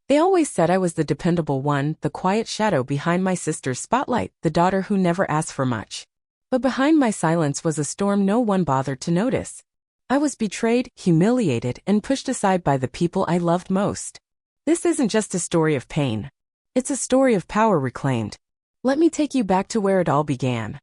They always said I was the dependable one, the quiet shadow behind my sister's spotlight, the daughter who never asked for much. But behind my silence was a storm no one bothered to notice. I was betrayed, humiliated, and pushed aside by the people I loved most. This isn't just a story of pain. It's a story of power reclaimed. Let me take you back to where it all began.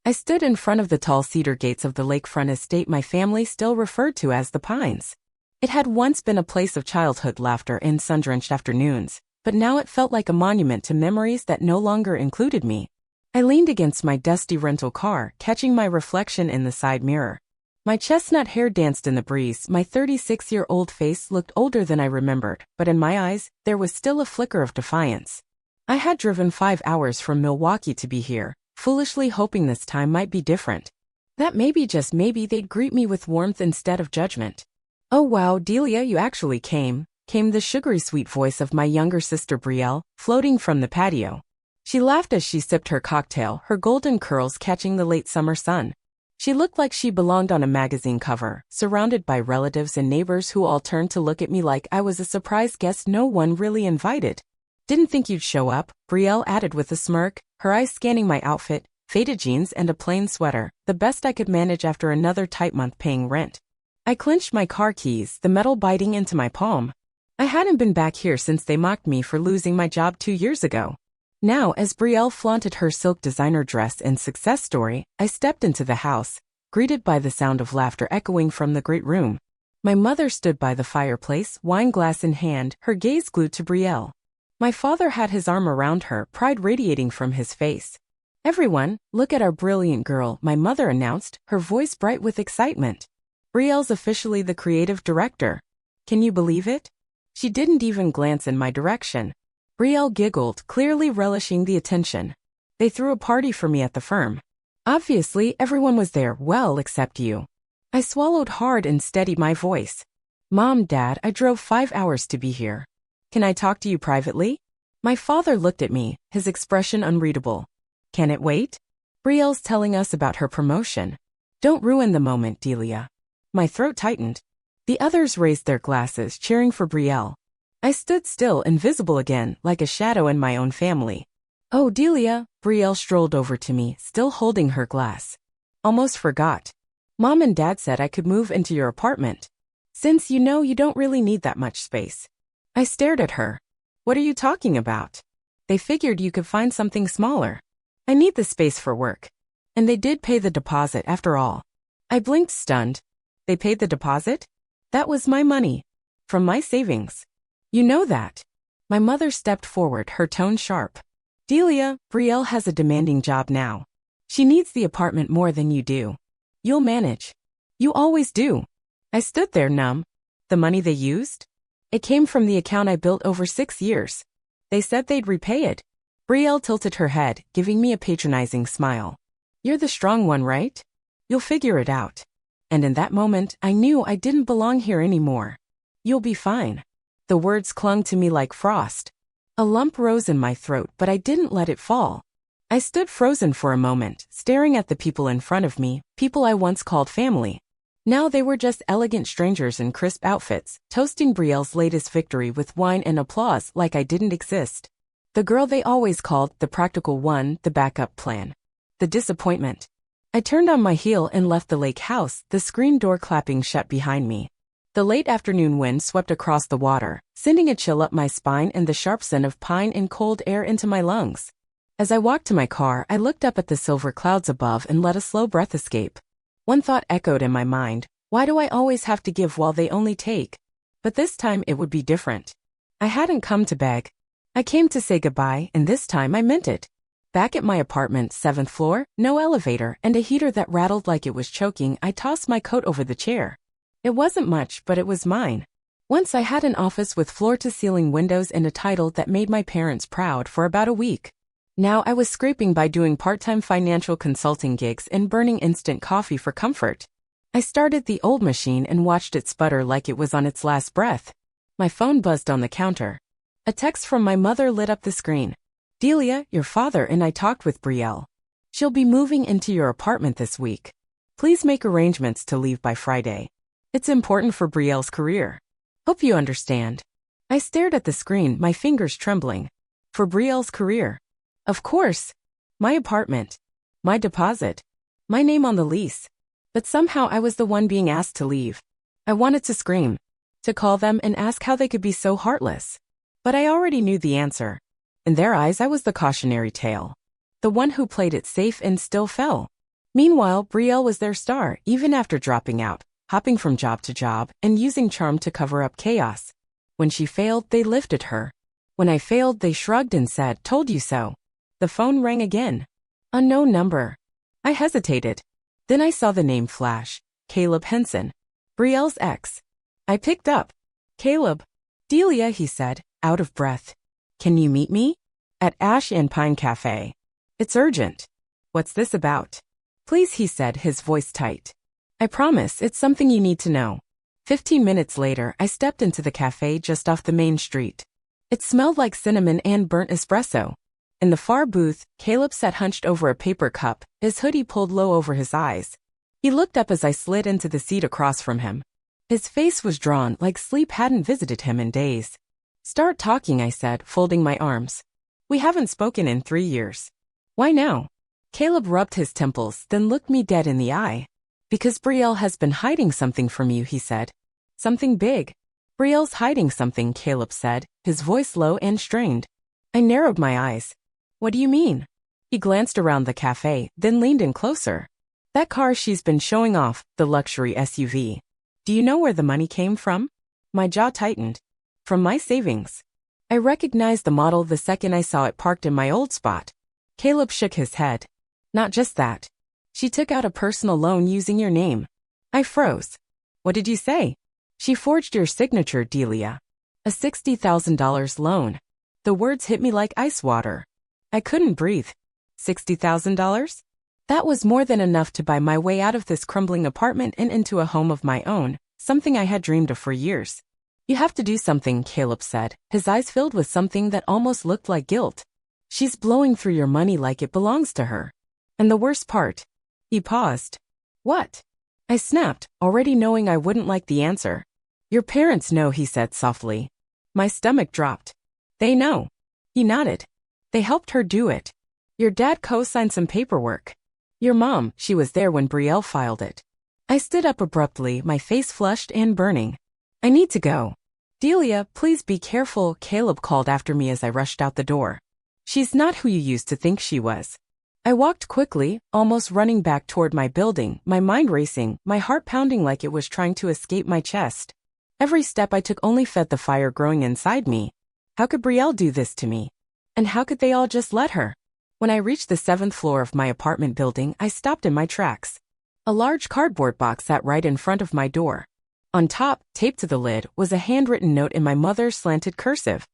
I stood in front of the tall cedar gates of the lakefront estate my family still referred to as the Pines. It had once been a place of childhood laughter and sun-drenched afternoons, but now it felt like a monument to memories that no longer included me. I leaned against my dusty rental car, catching my reflection in the side mirror. My chestnut hair danced in the breeze, my 36-year-old face looked older than I remembered, but in my eyes, there was still a flicker of defiance. I had driven 5 hours from Milwaukee to be here, foolishly hoping this time might be different. That maybe, just maybe, they'd greet me with warmth instead of judgment. "Oh wow, Delia, you actually came," came the sugary sweet voice of my younger sister Brielle, floating from the patio. She laughed as she sipped her cocktail, her golden curls catching the late summer sun. She looked like she belonged on a magazine cover, surrounded by relatives and neighbors who all turned to look at me like I was a surprise guest no one really invited. "Didn't think you'd show up," Brielle added with a smirk, her eyes scanning my outfit, faded jeans and a plain sweater, the best I could manage after another tight month paying rent. I clenched my car keys, the metal biting into my palm. I hadn't been back here since they mocked me for losing my job 2 years ago. Now, as Brielle flaunted her silk designer dress and success story, I stepped into the house, greeted by the sound of laughter echoing from the great room. My mother stood by the fireplace, wine glass in hand, her gaze glued to Brielle. My father had his arm around her, pride radiating from his face. "Everyone, look at our brilliant girl," my mother announced, her voice bright with excitement. "Brielle's officially the creative director. Can you believe it?" She didn't even glance in my direction. Brielle giggled, clearly relishing the attention. "They threw a party for me at the firm. Obviously, everyone was there, well, except you." I swallowed hard and steadied my voice. "Mom, Dad, I drove 5 hours to be here. Can I talk to you privately?" My father looked at me, his expression unreadable. "Can it wait? Brielle's telling us about her promotion. Don't ruin the moment, Delia." My throat tightened. The others raised their glasses, cheering for Brielle. I stood still, invisible again, like a shadow in my own family. "Oh, Delia," Brielle strolled over to me, still holding her glass. "Almost forgot. Mom and Dad said I could move into your apartment. Since you know you don't really need that much space." I stared at her. "What are you talking about?" "They figured you could find something smaller. I need the space for work. And they did pay the deposit after all." I blinked, stunned. "They paid the deposit? That was my money. From my savings. You know that." My mother stepped forward, her tone sharp. "Delia, Brielle has a demanding job now. She needs the apartment more than you do. You'll manage. You always do." I stood there numb. The money they used? It came from the account I built over 6 years. They said they'd repay it. Brielle tilted her head, giving me a patronizing smile. "You're the strong one, right? You'll figure it out." And in that moment, I knew I didn't belong here anymore. "You'll be fine." The words clung to me like frost. A lump rose in my throat, but I didn't let it fall. I stood frozen for a moment, staring at the people in front of me, people I once called family. Now they were just elegant strangers in crisp outfits, toasting Brielle's latest victory with wine and applause like I didn't exist. The girl they always called, the practical one, the backup plan. The disappointment. I turned on my heel and left the lake house, the screen door clapping shut behind me. The late afternoon wind swept across the water, sending a chill up my spine and the sharp scent of pine and cold air into my lungs. As I walked to my car, I looked up at the silver clouds above and let a slow breath escape. One thought echoed in my mind: why do I always have to give while they only take? But this time it would be different. I hadn't come to beg. I came to say goodbye, and this time I meant it. Back at my apartment, 7th floor, no elevator, and a heater that rattled like it was choking, I tossed my coat over the chair. It wasn't much, but it was mine. Once I had an office with floor-to-ceiling windows and a title that made my parents proud for about a week. Now I was scraping by doing part-time financial consulting gigs and burning instant coffee for comfort. I started the old machine and watched it sputter like it was on its last breath. My phone buzzed on the counter. A text from my mother lit up the screen. "Delia, your father and I talked with Brielle. She'll be moving into your apartment this week. Please make arrangements to leave by Friday. It's important for Brielle's career. Hope you understand." I stared at the screen, my fingers trembling. For Brielle's career. Of course. My apartment. My deposit. My name on the lease. But somehow I was the one being asked to leave. I wanted to scream. To call them and ask how they could be so heartless. But I already knew the answer. In their eyes, I was the cautionary tale. The one who played it safe and still fell. Meanwhile, Brielle was their star, even after dropping out, hopping from job to job, and using charm to cover up chaos. When she failed, they lifted her. When I failed, they shrugged and said, "Told you so." The phone rang again. Unknown number. I hesitated. Then I saw the name flash. Caleb Henson. Brielle's ex. I picked up. "Caleb." "Delia," he said, out of breath. "Can you meet me?" "At Ash and Pine Cafe." "It's urgent." "What's this about?" "Please," he said, his voice tight. "I promise, it's something you need to know." 15 minutes later, I stepped into the cafe just off the main street. It smelled like cinnamon and burnt espresso. In the far booth, Caleb sat hunched over a paper cup, his hoodie pulled low over his eyes. He looked up as I slid into the seat across from him. His face was drawn, like sleep hadn't visited him in days. "Start talking," I said, folding my arms. "We haven't spoken in 3 years." "Why now?" Caleb rubbed his temples, then looked me dead in the eye. "Because Brielle has been hiding something from you," he said. "Something big." "Brielle's hiding something," Caleb said, his voice low and strained. I narrowed my eyes. "What do you mean?" He glanced around the cafe, then leaned in closer. "That car she's been showing off, the luxury SUV. Do you know where the money came from?" My jaw tightened. "From my savings." I recognized the model the second I saw it parked in my old spot. Caleb shook his head. "Not just that. She took out a personal loan using your name." I froze. "What did you say?" "She forged your signature, Delia. A $60,000 loan." The words hit me like ice water. I couldn't breathe. $60,000? That was more than enough to buy my way out of this crumbling apartment and into a home of my own, something I had dreamed of for years. "You have to do something," Caleb said, his eyes filled with something that almost looked like guilt. "She's blowing through your money like it belongs to her. And the worst part." He paused. "What?" I snapped, already knowing I wouldn't like the answer. "Your parents know," he said softly. My stomach dropped. "They know." He nodded. "They helped her do it. Your dad co-signed some paperwork. Your mom, she was there when Brielle filed it." I stood up abruptly, my face flushed and burning. "I need to go." "Delia, please be careful," Caleb called after me as I rushed out the door. "She's not who you used to think she was." I walked quickly, almost running back toward my building, my mind racing, my heart pounding like it was trying to escape my chest. Every step I took only fed the fire growing inside me. How could Brielle do this to me? And how could they all just let her? When I reached the 7th floor of my apartment building, I stopped in my tracks. A large cardboard box sat right in front of my door. On top, taped to the lid, was a handwritten note in my mother's slanted cursive.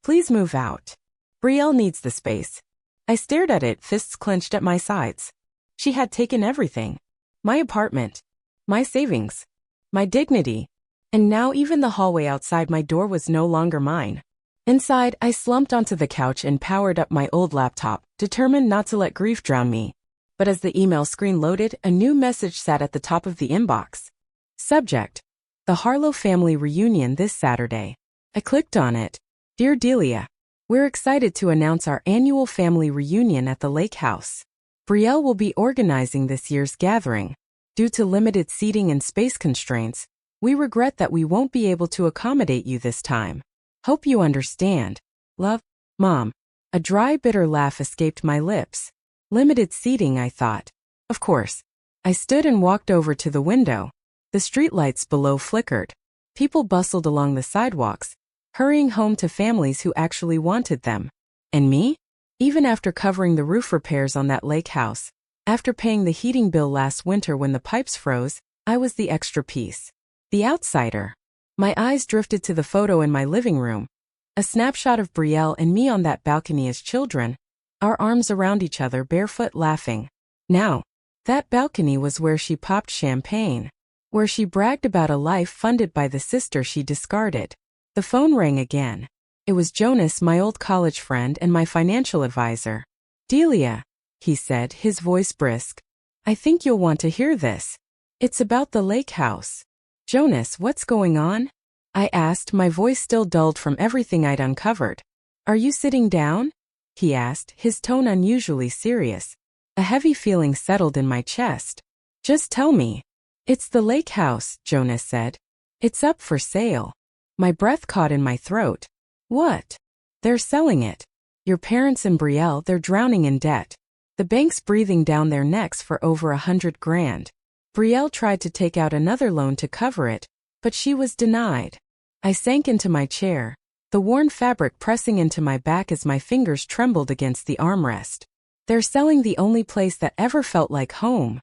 "Please move out. Brielle needs the space." I stared at it, fists clenched at my sides. She had taken everything. My apartment. My savings. My dignity. And now even the hallway outside my door was no longer mine. Inside, I slumped onto the couch and powered up my old laptop, determined not to let grief drown me. But as the email screen loaded, a new message sat at the top of the inbox. Subject: The Harlow family reunion this Saturday. I clicked on it. "Dear Delia, we're excited to announce our annual family reunion at the lake house. Brielle will be organizing this year's gathering. Due to limited seating and space constraints, we regret that we won't be able to accommodate you this time. Hope you understand. Love, Mom." A dry, bitter laugh escaped my lips. Limited seating, I thought. Of course. I stood and walked over to the window. The streetlights below flickered. People bustled along the sidewalks, hurrying home to families who actually wanted them. And me? Even after covering the roof repairs on that lake house, after paying the heating bill last winter when the pipes froze, I was the extra piece. The outsider. My eyes drifted to the photo in my living room. A snapshot of Brielle and me on that balcony as children, our arms around each other, barefoot, laughing. Now, that balcony was where she popped champagne, where she bragged about a life funded by the sister she discarded. The phone rang again. It was Jonas, my old college friend and my financial advisor. "Delia," he said, his voice brisk. "I think you'll want to hear this. It's about the lake house." "Jonas, what's going on?" I asked, my voice still dulled from everything I'd uncovered. Are you sitting down? He asked, his tone unusually serious. A heavy feeling settled in my chest. Just tell me. It's the lake house, Jonas said. It's up for sale. My breath caught in my throat. What? They're selling it. Your parents and Brielle, they're drowning in debt. The bank's breathing down their necks for over $100 grand. Brielle tried to take out another loan to cover it, but she was denied. I sank into my chair, the worn fabric pressing into my back as my fingers trembled against the armrest. They're selling the only place that ever felt like home,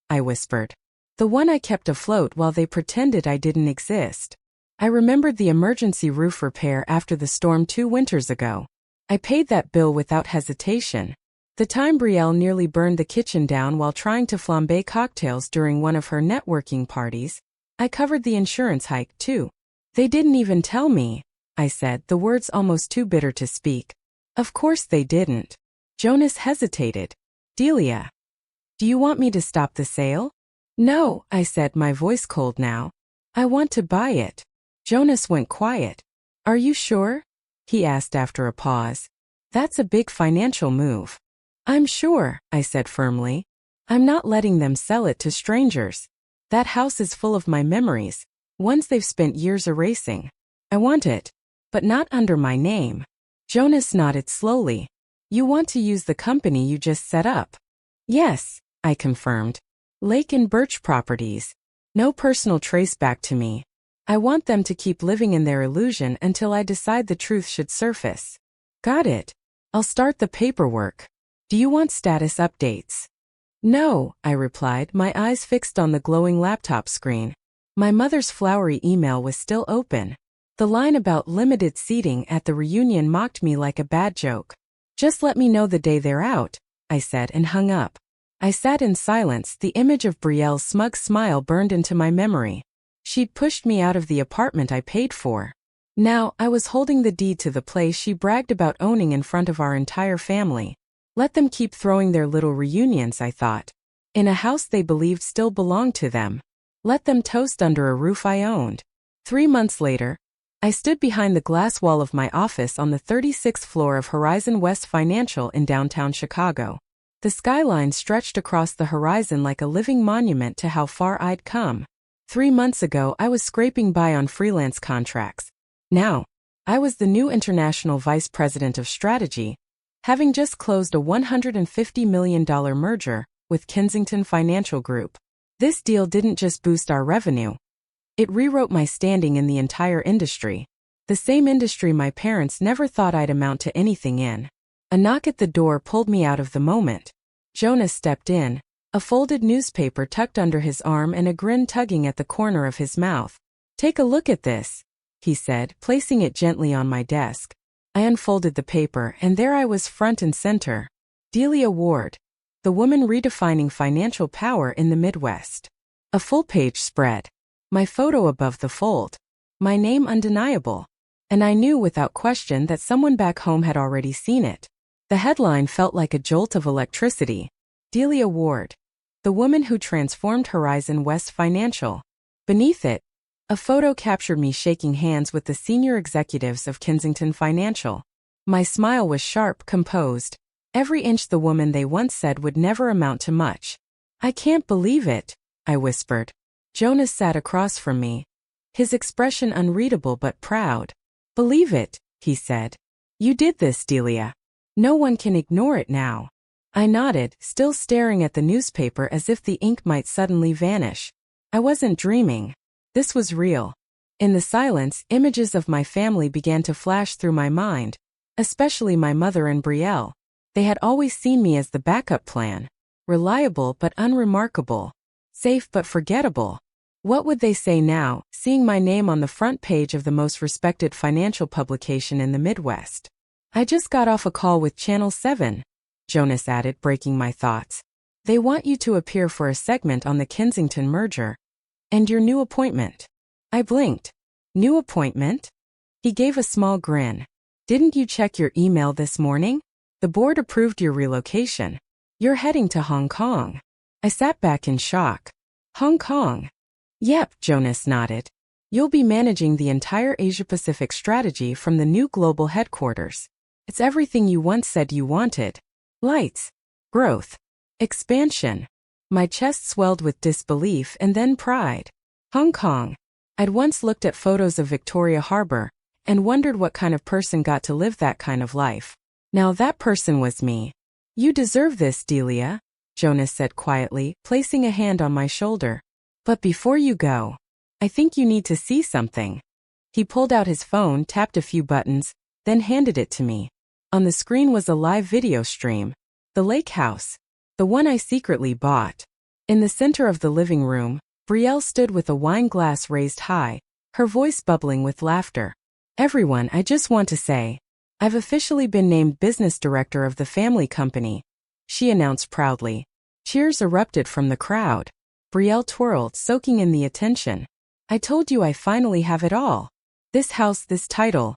I whispered. The one I kept afloat while they pretended I didn't exist. I remembered the emergency roof repair after the storm 2 winters ago. I paid that bill without hesitation. The time Brielle nearly burned the kitchen down while trying to flambe cocktails during one of her networking parties, I covered the insurance hike too. They didn't even tell me, I said, the words almost too bitter to speak. Of course they didn't. Jonas hesitated. Delia, do you want me to stop the sale? No, I said, my voice cold now. I want to buy it. Jonas went quiet. Are you sure? He asked after a pause. That's a big financial move. I'm sure, I said firmly. I'm not letting them sell it to strangers. That house is full of my memories, ones they've spent years erasing. I want it, but not under my name. Jonas nodded slowly. You want to use the company you just set up? Yes, I confirmed. Lake and Birch Properties. No personal trace back to me. I want them to keep living in their illusion until I decide the truth should surface. Got it. I'll start the paperwork. Do you want status updates? No, I replied, my eyes fixed on the glowing laptop screen. My mother's flowery email was still open. The line about limited seating at the reunion mocked me like a bad joke. Just let me know the day they're out, I said and hung up. I sat in silence, the image of Brielle's smug smile burned into my memory. She'd pushed me out of the apartment I paid for. Now, I was holding the deed to the place she bragged about owning in front of our entire family. Let them keep throwing their little reunions, I thought. In a house they believed still belonged to them. Let them toast under a roof I owned. 3 months later, I stood behind the glass wall of my office on the 36th floor of Horizon West Financial in downtown Chicago. The skyline stretched across the horizon like a living monument to how far I'd come. 3 months ago, I was scraping by on freelance contracts. Now, I was the new international vice president of strategy, having just closed a $150 million merger with Kensington Financial Group. This deal didn't just boost our revenue. It rewrote my standing in the entire industry. The same industry my parents never thought I'd amount to anything in. A knock at the door pulled me out of the moment. Jonas stepped in, a folded newspaper tucked under his arm and a grin tugging at the corner of his mouth. Take a look at this, he said, placing it gently on my desk. I unfolded the paper, and there I was front and center. Delia Ward, the woman redefining financial power in the Midwest. A full-page spread. My photo above the fold. My name undeniable. And I knew without question that someone back home had already seen it. The headline felt like a jolt of electricity. Delia Ward, the woman who transformed Horizon West Financial. Beneath it, a photo captured me shaking hands with the senior executives of Kensington Financial. My smile was sharp, composed. Every inch the woman they once said would never amount to much. I can't believe it, I whispered. Jonas sat across from me, his expression unreadable but proud. Believe it, he said. You did this, Delia. No one can ignore it now. I nodded, still staring at the newspaper as if the ink might suddenly vanish. I wasn't dreaming. This was real. In the silence, images of my family began to flash through my mind, especially my mother and Brielle. They had always seen me as the backup plan. Reliable but unremarkable. Safe but forgettable. What would they say now, seeing my name on the front page of the most respected financial publication in the Midwest? I just got off a call with Channel 7, Jonas added, breaking my thoughts. They want you to appear for a segment on the Kensington merger. And your new appointment. I blinked. New appointment? He gave a small grin. Didn't you check your email this morning? The board approved your relocation. You're heading to Hong Kong. I sat back in shock. Hong Kong? Yep, Jonas nodded. You'll be managing the entire Asia-Pacific strategy from the new global headquarters. It's everything you once said you wanted. Lights. Growth. Expansion. My chest swelled with disbelief and then pride. Hong Kong. I'd once looked at photos of Victoria Harbor and wondered what kind of person got to live that kind of life. Now that person was me. You deserve this, Delia, Jonas said quietly, placing a hand on my shoulder. But before you go, I think you need to see something. He pulled out his phone, tapped a few buttons, then handed it to me. On the screen was a live video stream. The lake house. The one I secretly bought. In the center of the living room, Brielle stood with a wine glass raised high, her voice bubbling with laughter. Everyone, I just want to say, I've officially been named business director of the family company, she announced proudly. Cheers erupted from the crowd. Brielle twirled, soaking in the attention. I told you I finally have it all. This house, this title.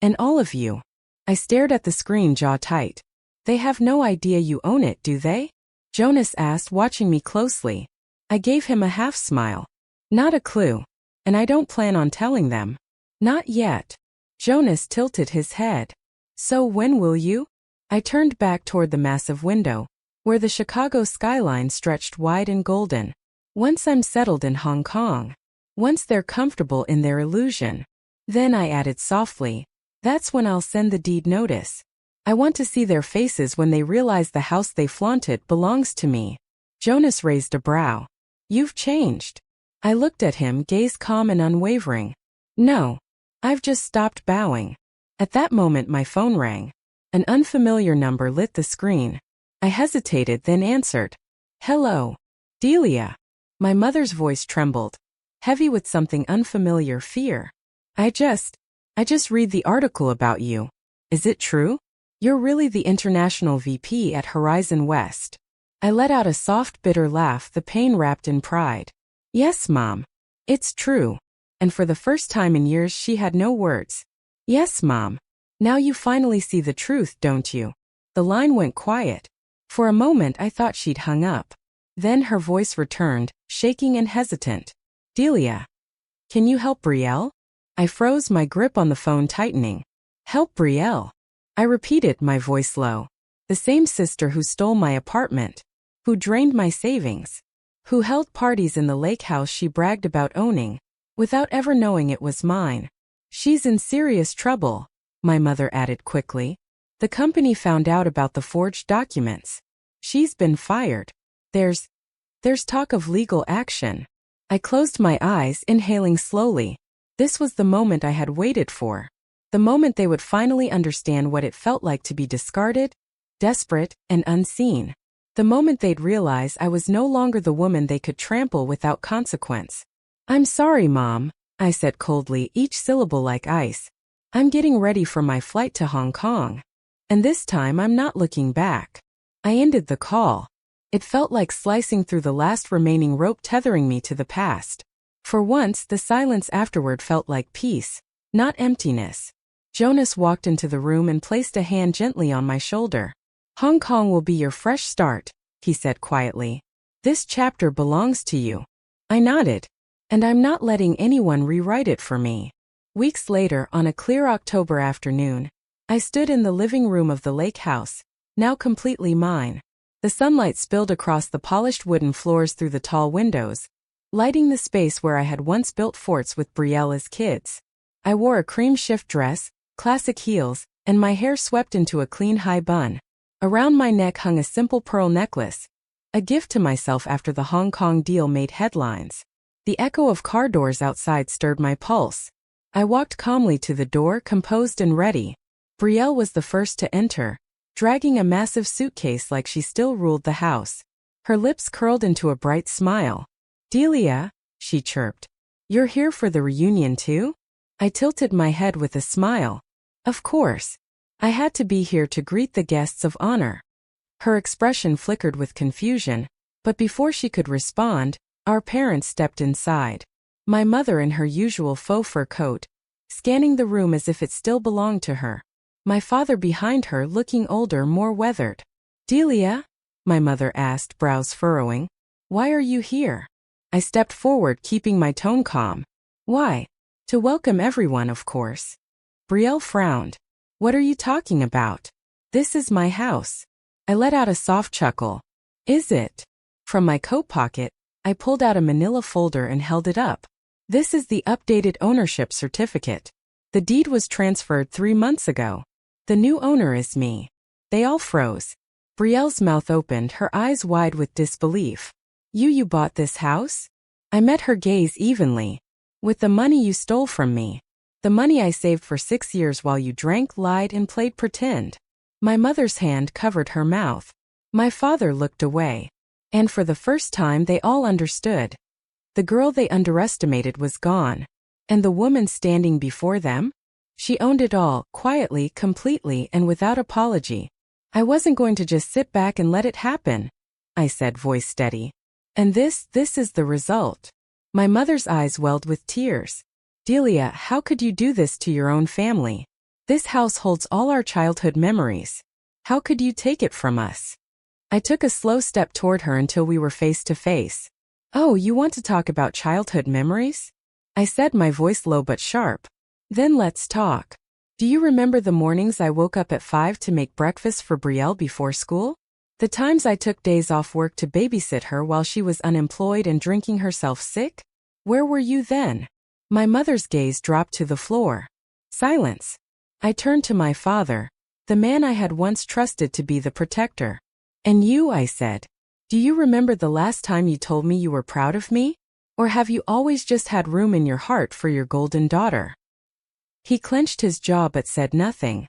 And all of you. I stared at the screen, jaw tight. They have no idea you own it, do they? Jonas asked, watching me closely. I gave him a half smile. Not a clue. And I don't plan on telling them. Not yet. Jonas tilted his head. So when will you? I turned back toward the massive window, where the Chicago skyline stretched wide and golden. Once I'm settled in Hong Kong. Once they're comfortable in their illusion. Then I added softly, that's when I'll send the deed notice. I want to see their faces when they realize the house they flaunted belongs to me. Jonas raised a brow. You've changed. I looked at him, gaze calm and unwavering. No. I've just stopped bowing. At that moment my phone rang. An unfamiliar number lit the screen. I hesitated, then answered. Hello. Delia. My mother's voice trembled, heavy with something unfamiliar, fear. I just read the article about you. Is it true? You're really the international VP at Horizon West. I let out a soft, bitter laugh, the pain wrapped in pride. Yes, Mom. It's true. And for the first time in years she had no words. Yes, Mom. Now you finally see the truth, don't you? The line went quiet. For a moment I thought she'd hung up. Then her voice returned, shaking and hesitant. Delia. Can you help Brielle? I froze, my grip on the phone tightening. Help Brielle. I repeated, my voice low. The same sister who stole my apartment. Who drained my savings. Who held parties in the lake house she bragged about owning, without ever knowing it was mine. She's in serious trouble, my mother added quickly. The company found out about the forged documents. She's been fired. There's talk of legal action. I closed my eyes, inhaling slowly. This was the moment I had waited for. The moment they would finally understand what it felt like to be discarded, desperate, and unseen. The moment they'd realize I was no longer the woman they could trample without consequence. I'm sorry, Mom, I said coldly, each syllable like ice. I'm getting ready for my flight to Hong Kong. And this time I'm not looking back. I ended the call. It felt like slicing through the last remaining rope tethering me to the past. For once, the silence afterward felt like peace, not emptiness. Jonas walked into the room and placed a hand gently on my shoulder. Hong Kong will be your fresh start, he said quietly. This chapter belongs to you. I nodded. And I'm not letting anyone rewrite it for me. Weeks later, on a clear October afternoon, I stood in the living room of the lake house, now completely mine. The sunlight spilled across the polished wooden floors through the tall windows, lighting the space where I had once built forts with Brielle as kids. I wore a cream shift dress, classic heels, and my hair swept into a clean high bun. Around my neck hung a simple pearl necklace, a gift to myself after the Hong Kong deal made headlines. The echo of car doors outside stirred my pulse. I walked calmly to the door, composed and ready. Brielle was the first to enter, dragging a massive suitcase like she still ruled the house. Her lips curled into a bright smile. Delia, she chirped. You're here for the reunion too? I tilted my head with a smile. Of course. I had to be here to greet the guests of honor. Her expression flickered with confusion, but before she could respond, our parents stepped inside. My mother in her usual faux fur coat, scanning the room as if it still belonged to her. My father behind her, looking older, more weathered. Delia? My mother asked, brows furrowing. Why are you here? I stepped forward, keeping my tone calm. Why? To welcome everyone, of course. Brielle frowned. What are you talking about? This is my house. I let out a soft chuckle. Is it? From my coat pocket, I pulled out a manila folder and held it up. This is the updated ownership certificate. The deed was transferred 3 months ago. The new owner is me. They all froze. Brielle's mouth opened, her eyes wide with disbelief. You bought this house? I met her gaze evenly. With the money you stole from me. The money I saved for 6 years while you drank, lied, and played pretend. My mother's hand covered her mouth. My father looked away. And for the first time they all understood. The girl they underestimated was gone. And the woman standing before them? She owned it all, quietly, completely, and without apology. I wasn't going to just sit back and let it happen, I said, voice steady. And this is the result. My mother's eyes welled with tears. Delia, how could you do this to your own family? This house holds all our childhood memories. How could you take it from us? I took a slow step toward her until we were face to face. Oh, you want to talk about childhood memories? I said, my voice low but sharp. Then let's talk. Do you remember the mornings I woke up at 5 to make breakfast for Brielle before school? The times I took days off work to babysit her while she was unemployed and drinking herself sick? Where were you then? My mother's gaze dropped to the floor. Silence. I turned to my father, the man I had once trusted to be the protector. And you, I said. Do you remember the last time you told me you were proud of me? Or have you always just had room in your heart for your golden daughter? He clenched his jaw but said nothing.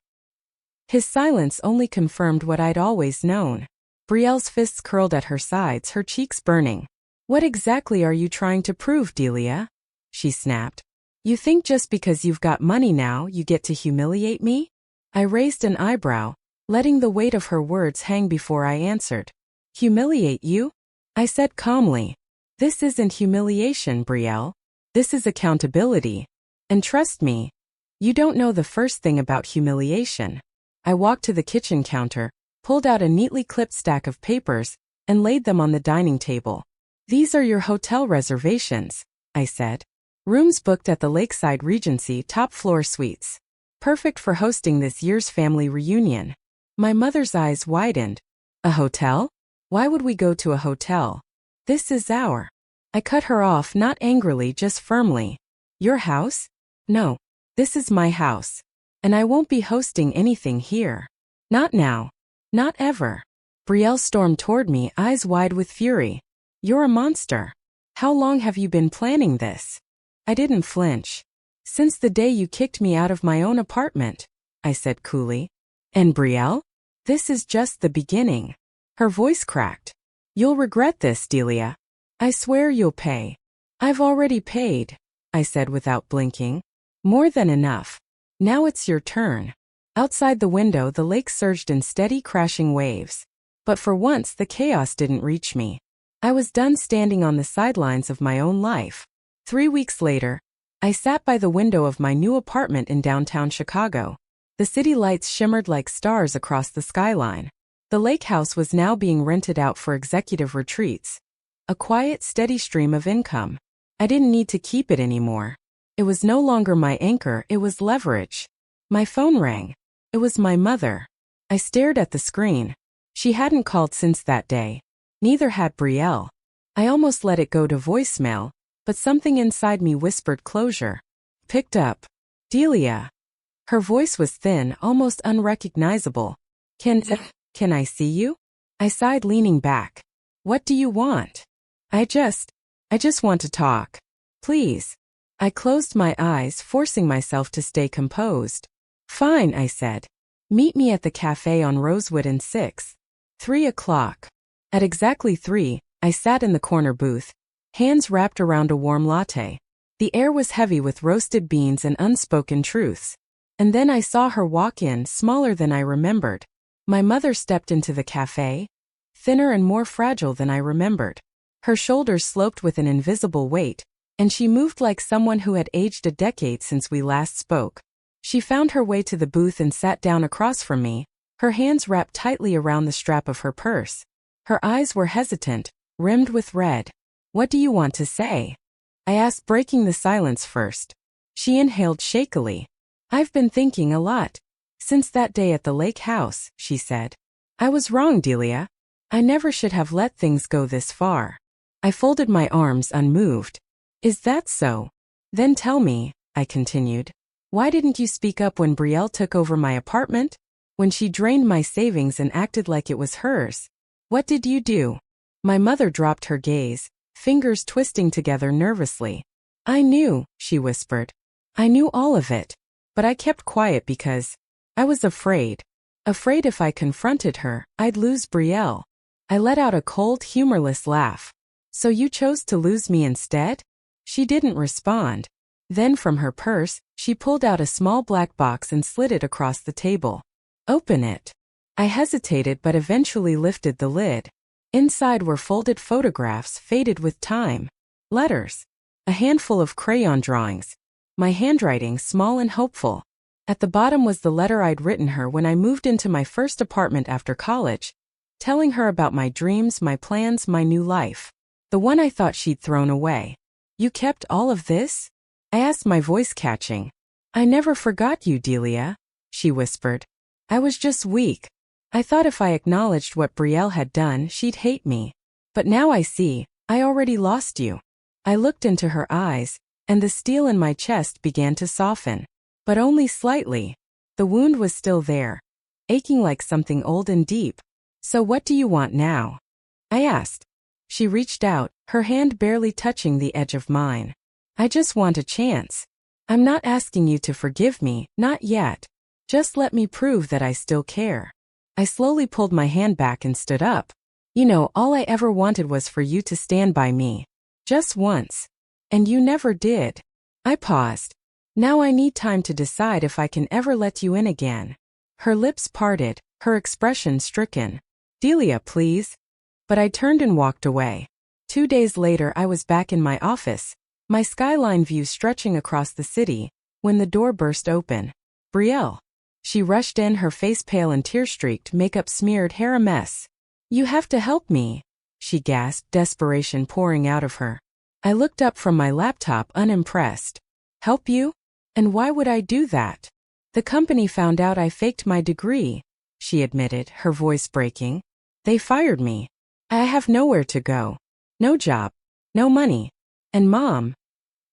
His silence only confirmed what I'd always known. Brielle's fists curled at her sides, her cheeks burning. What exactly are you trying to prove, Delia? She snapped. You think just because you've got money now, you get to humiliate me? I raised an eyebrow, letting the weight of her words hang before I answered. Humiliate you? I said calmly. This isn't humiliation, Brielle. This is accountability. And trust me, you don't know the first thing about humiliation. I walked to the kitchen counter, pulled out a neatly clipped stack of papers, and laid them on the dining table. These are your hotel reservations, I said. Rooms booked at the Lakeside Regency top-floor suites. Perfect for hosting this year's family reunion. My mother's eyes widened. A hotel? Why would we go to a hotel? This is our. I cut her off, not angrily, just firmly. Your house? No. This is my house. And I won't be hosting anything here. Not now. Not ever. Brielle stormed toward me, eyes wide with fury. You're a monster. How long have you been planning this? I didn't flinch. Since the day you kicked me out of my own apartment, I said coolly. And Brielle? This is just the beginning. Her voice cracked. You'll regret this, Delia. I swear you'll pay. I've already paid, I said without blinking. More than enough. Now it's your turn. Outside the window, the lake surged in steady, crashing waves. But for once, the chaos didn't reach me. I was done standing on the sidelines of my own life. 3 weeks later, I sat by the window of my new apartment in downtown Chicago. The city lights shimmered like stars across the skyline. The lake house was now being rented out for executive retreats. A quiet, steady stream of income. I didn't need to keep it anymore. It was no longer my anchor, it was leverage. My phone rang. It was my mother. I stared at the screen. She hadn't called since that day. Neither had Brielle. I almost let it go to voicemail, but something inside me whispered closure. Picked up. Delia. Her voice was thin, almost unrecognizable. Can I see you? I sighed, leaning back. What do you want? I just want to talk. Please. I closed my eyes, forcing myself to stay composed. Fine, I said. Meet me at the cafe on Rosewood and 6th. 3 o'clock. At exactly 3, I sat in the corner booth, hands wrapped around a warm latte. The air was heavy with roasted beans and unspoken truths. And then I saw her walk in, smaller than I remembered. My mother stepped into the cafe, thinner and more fragile than I remembered. Her shoulders sloped with an invisible weight, and she moved like someone who had aged a decade since we last spoke. She found her way to the booth and sat down across from me, her hands wrapped tightly around the strap of her purse. Her eyes were hesitant, rimmed with red. What do you want to say? I asked, breaking the silence first. She inhaled shakily. I've been thinking a lot. Since that day at the lake house, she said. I was wrong, Delia. I never should have let things go this far. I folded my arms unmoved. Is that so? Then tell me, I continued. Why didn't you speak up when Brielle took over my apartment? When she drained my savings and acted like it was hers? What did you do? My mother dropped her gaze, fingers twisting together nervously. I knew, she whispered. I knew all of it. But I kept quiet because I was afraid. Afraid if I confronted her, I'd lose Brielle. I let out a cold, humorless laugh. So you chose to lose me instead? She didn't respond. Then from her purse, she pulled out a small black box and slid it across the table. Open it. I hesitated but eventually lifted the lid. Inside were folded photographs faded with time. Letters. A handful of crayon drawings. My handwriting small and hopeful. At the bottom was the letter I'd written her when I moved into my first apartment after college, telling her about my dreams, my plans, my new life. The one I thought she'd thrown away. You kept all of this? I asked, my voice catching. I never forgot you, Delia, she whispered. I was just weak. I thought if I acknowledged what Brielle had done, she'd hate me. But now I see, I already lost you. I looked into her eyes, and the steel in my chest began to soften. But only slightly. The wound was still there, aching like something old and deep. So what do you want now? I asked. She reached out, her hand barely touching the edge of mine. I just want a chance. I'm not asking you to forgive me, not yet. Just let me prove that I still care. I slowly pulled my hand back and stood up. You know, all I ever wanted was for you to stand by me. Just once. And you never did. I paused. Now I need time to decide if I can ever let you in again. Her lips parted, her expression stricken. Delia, please. But I turned and walked away. 2 days later I was back in my office, my skyline view stretching across the city, when the door burst open. Brielle. She rushed in, her face pale and tear-streaked, makeup smeared, hair a mess. You have to help me, she gasped, desperation pouring out of her. I looked up from my laptop unimpressed. Help you? And why would I do that? The company found out I faked my degree, she admitted, her voice breaking. They fired me. I have nowhere to go. No job. No money. And Mom.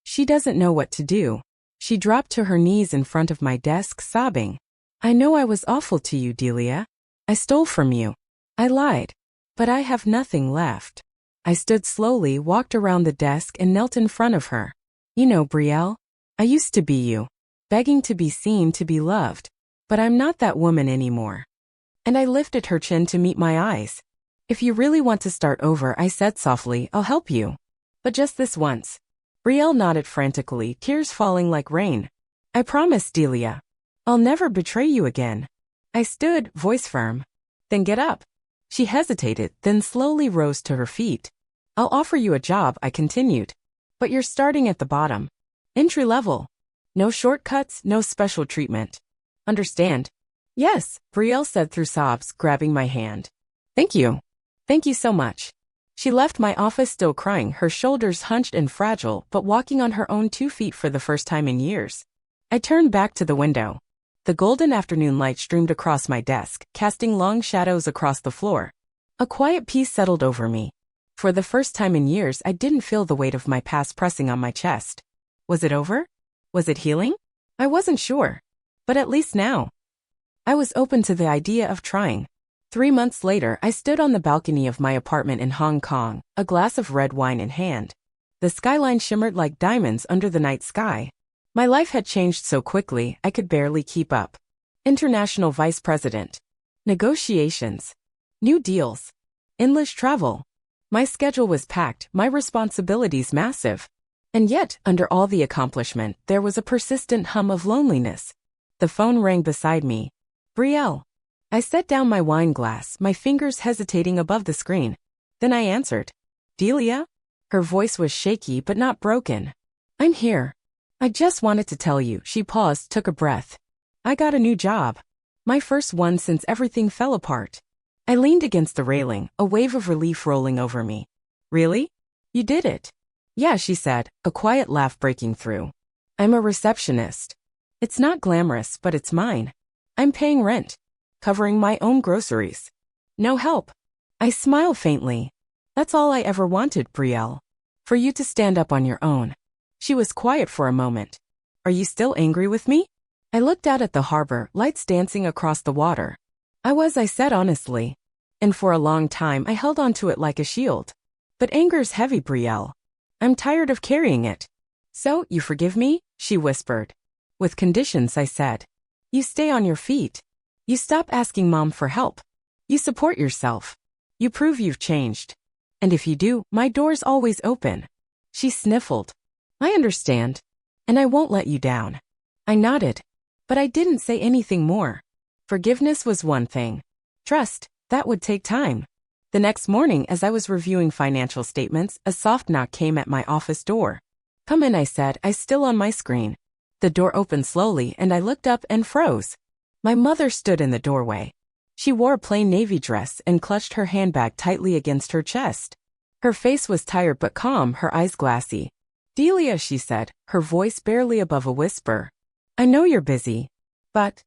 She doesn't know what to do. She dropped to her knees in front of my desk, sobbing. I know I was awful to you, Delia. I stole from you. I lied. But I have nothing left. I stood slowly, walked around the desk and knelt in front of her. You know, Brielle, I used to be you. Begging to be seen, to be loved. But I'm not that woman anymore. And I lifted her chin to meet my eyes. If you really want to start over, I said softly, I'll help you. But just this once. Brielle nodded frantically, tears falling like rain. I promise, Delia. I'll never betray you again. I stood, voice firm. Then get up. She hesitated, then slowly rose to her feet. I'll offer you a job, I continued. But you're starting at the bottom. Entry level. No shortcuts, no special treatment. Understand? Yes, Brielle said through sobs, grabbing my hand. Thank you. Thank you so much. She left my office still crying, her shoulders hunched and fragile, but walking on her own 2 feet for the first time in years. I turned back to the window. The golden afternoon light streamed across my desk, casting long shadows across the floor. A quiet peace settled over me. For the first time in years, I didn't feel the weight of my past pressing on my chest. Was it over? Was it healing? I wasn't sure. But at least now, I was open to the idea of trying. 3 months later, I stood on the balcony of my apartment in Hong Kong, a glass of red wine in hand. The skyline shimmered like diamonds under the night sky. My life had changed so quickly, I could barely keep up. International vice president. Negotiations. New deals. Endless travel. My schedule was packed, my responsibilities massive. And yet, under all the accomplishment, there was a persistent hum of loneliness. The phone rang beside me. Brielle. I set down my wine glass, my fingers hesitating above the screen. Then I answered. Delia? Her voice was shaky but not broken. I'm here. I just wanted to tell you. She paused, took a breath. I got a new job. My first one since everything fell apart. I leaned against the railing, a wave of relief rolling over me. Really? You did it? Yeah, she said, a quiet laugh breaking through. I'm a receptionist. It's not glamorous, but it's mine. I'm paying rent. Covering my own groceries. No help. I smile faintly. That's all I ever wanted, Brielle. For you to stand up on your own. She was quiet for a moment. Are you still angry with me? I looked out at the harbor, lights dancing across the water. I said honestly. And for a long time I held on to it like a shield. But anger's heavy, Brielle. I'm tired of carrying it. So, you forgive me? She whispered. With conditions, I said. You stay on your feet. You stop asking Mom for help. You support yourself. You prove you've changed. And if you do, my door's always open. She sniffled. I understand. And I won't let you down. I nodded. But I didn't say anything more. Forgiveness was one thing. Trust, that would take time. The next morning, as I was reviewing financial statements, a soft knock came at my office door. Come in, I said, eyes still on my screen. The door opened slowly and I looked up and froze. My mother stood in the doorway. She wore a plain navy dress and clutched her handbag tightly against her chest. Her face was tired but calm, her eyes glassy. Delia, she said, her voice barely above a whisper. I know you're busy. But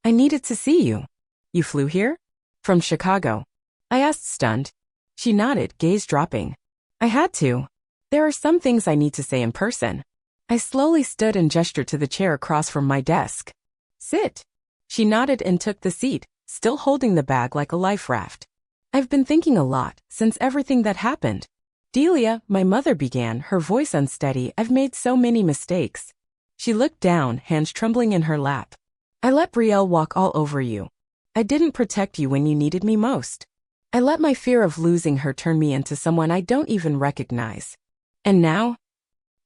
I needed to see you. You flew here? From Chicago. I asked, stunned. She nodded, gaze dropping. I had to. There are some things I need to say in person. I slowly stood and gestured to the chair across from my desk. Sit. She nodded and took the seat, still holding the bag like a life raft. I've been thinking a lot since everything that happened. Delia, my mother began, her voice unsteady. I've made so many mistakes. She looked down, hands trembling in her lap. I let Brielle walk all over you. I didn't protect you when you needed me most. I let my fear of losing her turn me into someone I don't even recognize. And now?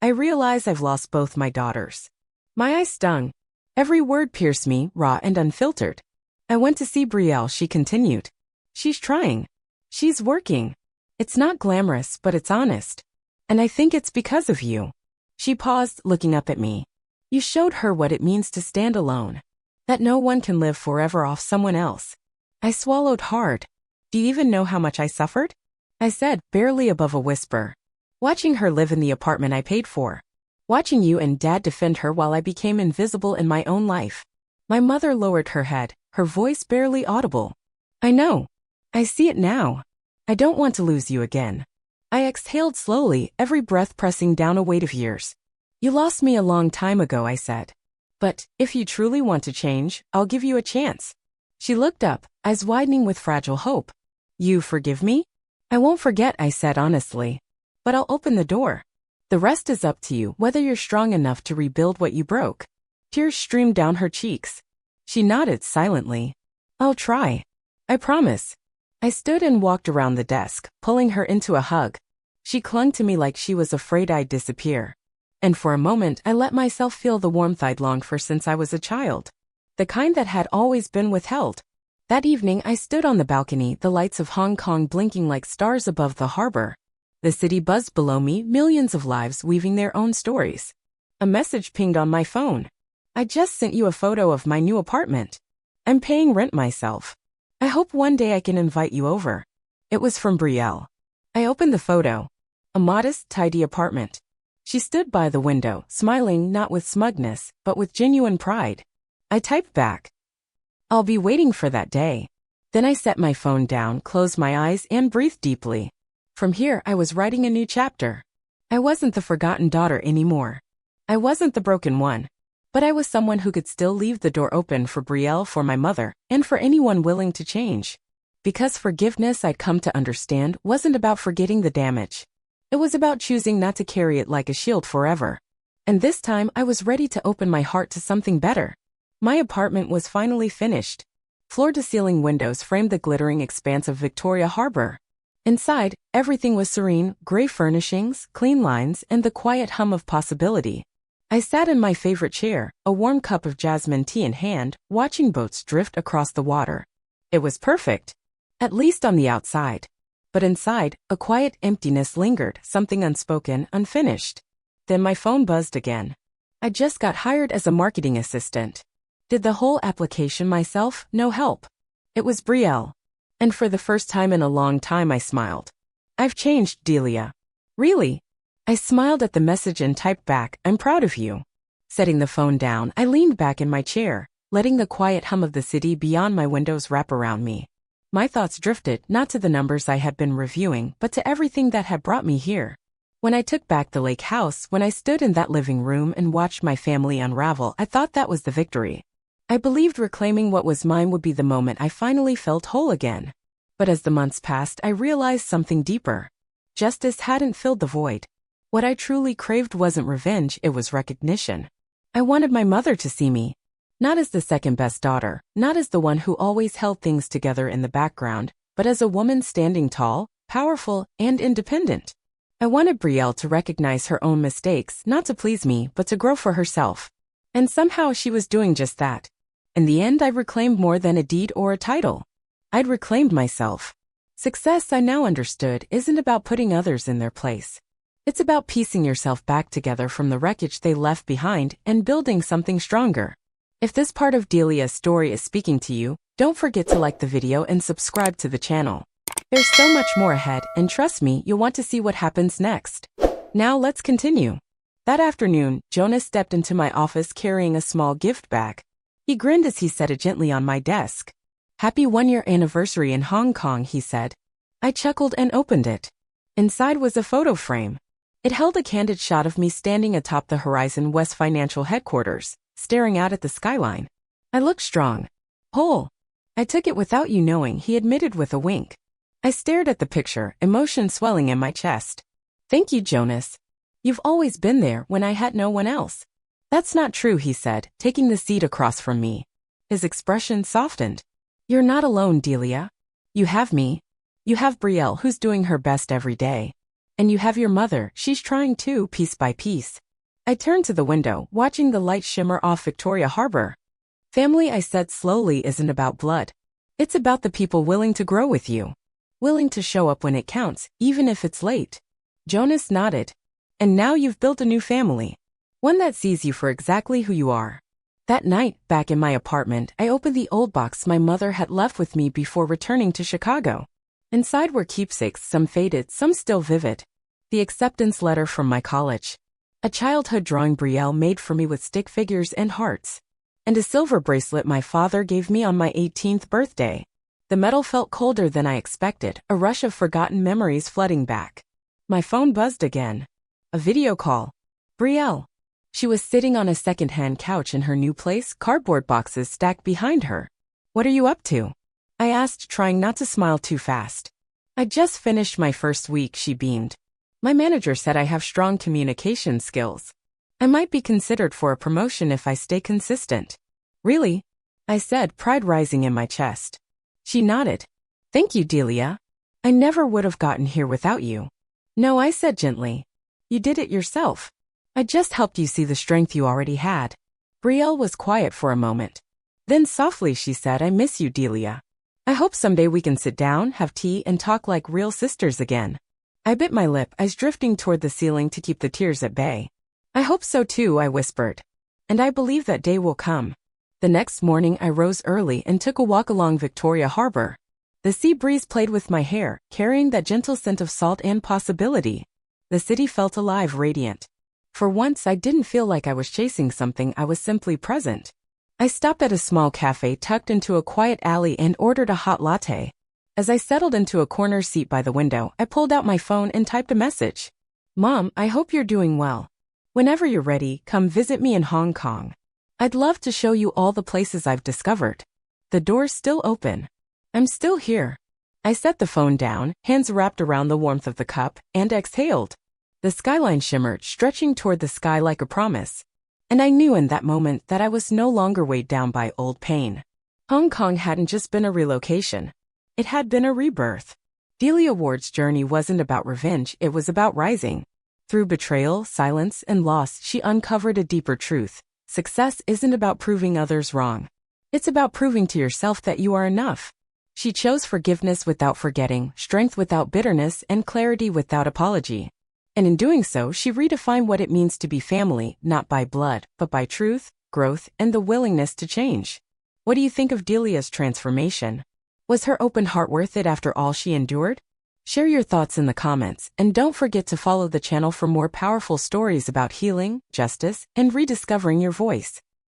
I realize I've lost both my daughters. My eyes stung. Every word pierced me, raw and unfiltered. I went to see Brielle, she continued. She's trying. She's working. It's not glamorous, but it's honest. And I think it's because of you. She paused, looking up at me. You showed her what it means to stand alone. That no one can live forever off someone else. I swallowed hard. Do you even know how much I suffered? I said, barely above a whisper. Watching her live in the apartment I paid for. Watching you and Dad defend her while I became invisible in my own life. My mother lowered her head, her voice barely audible. I know. I see it now. I don't want to lose you again. I exhaled slowly, every breath pressing down a weight of years. You lost me a long time ago, I said. But if you truly want to change, I'll give you a chance. She looked up, eyes widening with fragile hope. You forgive me? I won't forget, I said honestly. But I'll open the door. The rest is up to you, whether you're strong enough to rebuild what you broke. Tears streamed down her cheeks. She nodded silently. I'll try. I promise. I stood and walked around the desk, pulling her into a hug. She clung to me like she was afraid I'd disappear. And for a moment I let myself feel the warmth I'd longed for since I was a child. The kind that had always been withheld. That evening I stood on the balcony, the lights of Hong Kong blinking like stars above the harbor. The city buzzed below me, millions of lives weaving their own stories. A message pinged on my phone. I just sent you a photo of my new apartment. I'm paying rent myself. I hope one day I can invite you over. It was from Brielle. I opened the photo. A modest, tidy apartment. She stood by the window, smiling not with smugness, but with genuine pride. I typed back. I'll be waiting for that day. Then I set my phone down, closed my eyes, and breathed deeply. From here, I was writing a new chapter. I wasn't the forgotten daughter anymore. I wasn't the broken one. But I was someone who could still leave the door open for Brielle, for my mother, and for anyone willing to change. Because forgiveness, I'd come to understand, wasn't about forgetting the damage. It was about choosing not to carry it like a shield forever. And this time, I was ready to open my heart to something better. My apartment was finally finished. Floor-to-ceiling windows framed the glittering expanse of Victoria Harbor. Inside, everything was serene, gray furnishings, clean lines, and the quiet hum of possibility. I sat in my favorite chair, a warm cup of jasmine tea in hand, watching boats drift across the water. It was perfect. At least on the outside. But inside, a quiet emptiness lingered, something unspoken, unfinished. Then my phone buzzed again. I just got hired as a marketing assistant. Did the whole application myself, no help. It was Brielle. And for the first time in a long time I smiled. I've changed, Delia. Really? I smiled at the message and typed back, I'm proud of you. Setting the phone down, I leaned back in my chair, letting the quiet hum of the city beyond my windows wrap around me. My thoughts drifted not to the numbers I had been reviewing, but to everything that had brought me here. When I took back the lake house, when I stood in that living room and watched my family unravel, I thought that was the victory. I believed reclaiming what was mine would be the moment I finally felt whole again. But as the months passed, I realized something deeper. Justice hadn't filled the void. What I truly craved wasn't revenge, it was recognition. I wanted my mother to see me. Not as the second-best daughter, not as the one who always held things together in the background, but as a woman standing tall, powerful, and independent. I wanted Brielle to recognize her own mistakes, not to please me, but to grow for herself. And somehow she was doing just that. In the end, I'd reclaimed more than a deed or a title. I'd reclaimed myself. Success, I now understood, isn't about putting others in their place. It's about piecing yourself back together from the wreckage they left behind and building something stronger. If this part of Delia's story is speaking to you, don't forget to like the video and subscribe to the channel. There's so much more ahead, and trust me, you'll want to see what happens next. Now let's continue. That afternoon, Jonas stepped into my office carrying a small gift bag. He grinned as he set it gently on my desk. "Happy one-year anniversary in Hong Kong," he said. I chuckled and opened it. Inside was a photo frame. It held a candid shot of me standing atop the Horizon West Financial Headquarters, staring out at the skyline. I looked strong. Whole. I took it without you knowing, he admitted with a wink. I stared at the picture, emotion swelling in my chest. "Thank you, Jonas. You've always been there when I had no one else." "That's not true," he said, taking the seat across from me. His expression softened. "You're not alone, Delia. You have me. You have Brielle, who's doing her best every day. And you have your mother, she's trying too, piece by piece." I turned to the window, watching the light shimmer off Victoria Harbor. "Family," I said slowly, "isn't about blood. It's about the people willing to grow with you. Willing to show up when it counts, even if it's late." Jonas nodded. "And now you've built a new family. One that sees you for exactly who you are." That night, back in my apartment, I opened the old box my mother had left with me before returning to Chicago. Inside were keepsakes, some faded, some still vivid. The acceptance letter from my college. A childhood drawing Brielle made for me with stick figures and hearts. And a silver bracelet my father gave me on my 18th birthday. The metal felt colder than I expected, a rush of forgotten memories flooding back. My phone buzzed again. A video call. Brielle. She was sitting on a second-hand couch in her new place, cardboard boxes stacked behind her. "What are you up to?" I asked, trying not to smile too fast. "I just finished my first week," she beamed. "My manager said I have strong communication skills. I might be considered for a promotion if I stay consistent." "Really?" I said, pride rising in my chest. She nodded. "Thank you, Delia. I never would have gotten here without you." "No," I said gently. "You did it yourself. I just helped you see the strength you already had." Brielle was quiet for a moment. Then softly she said, "I miss you, Delia. I hope someday we can sit down, have tea, and talk like real sisters again." I bit my lip, eyes drifting toward the ceiling to keep the tears at bay. "I hope so too," I whispered. "And I believe that day will come." The next morning I rose early and took a walk along Victoria Harbor. The sea breeze played with my hair, carrying that gentle scent of salt and possibility. The city felt alive, radiant. For once I didn't feel like I was chasing something, I was simply present. I stopped at a small cafe tucked into a quiet alley and ordered a hot latte. As I settled into a corner seat by the window, I pulled out my phone and typed a message. "Mom, I hope you're doing well. Whenever you're ready, come visit me in Hong Kong. I'd love to show you all the places I've discovered. The door's still open. I'm still here." I set the phone down, hands wrapped around the warmth of the cup, and exhaled. The skyline shimmered, stretching toward the sky like a promise. And I knew in that moment that I was no longer weighed down by old pain. Hong Kong hadn't just been a relocation. It had been a rebirth. Delia Ward's journey wasn't about revenge, it was about rising. Through betrayal, silence, and loss, she uncovered a deeper truth. Success isn't about proving others wrong. It's about proving to yourself that you are enough. She chose forgiveness without forgetting, strength without bitterness, and clarity without apology. And in doing so, she redefined what it means to be family, not by blood, but by truth, growth, and the willingness to change. What do you think of Delia's transformation? Was her open heart worth it after all she endured? Share your thoughts in the comments, and don't forget to follow the channel for more powerful stories about healing, justice, and rediscovering your voice.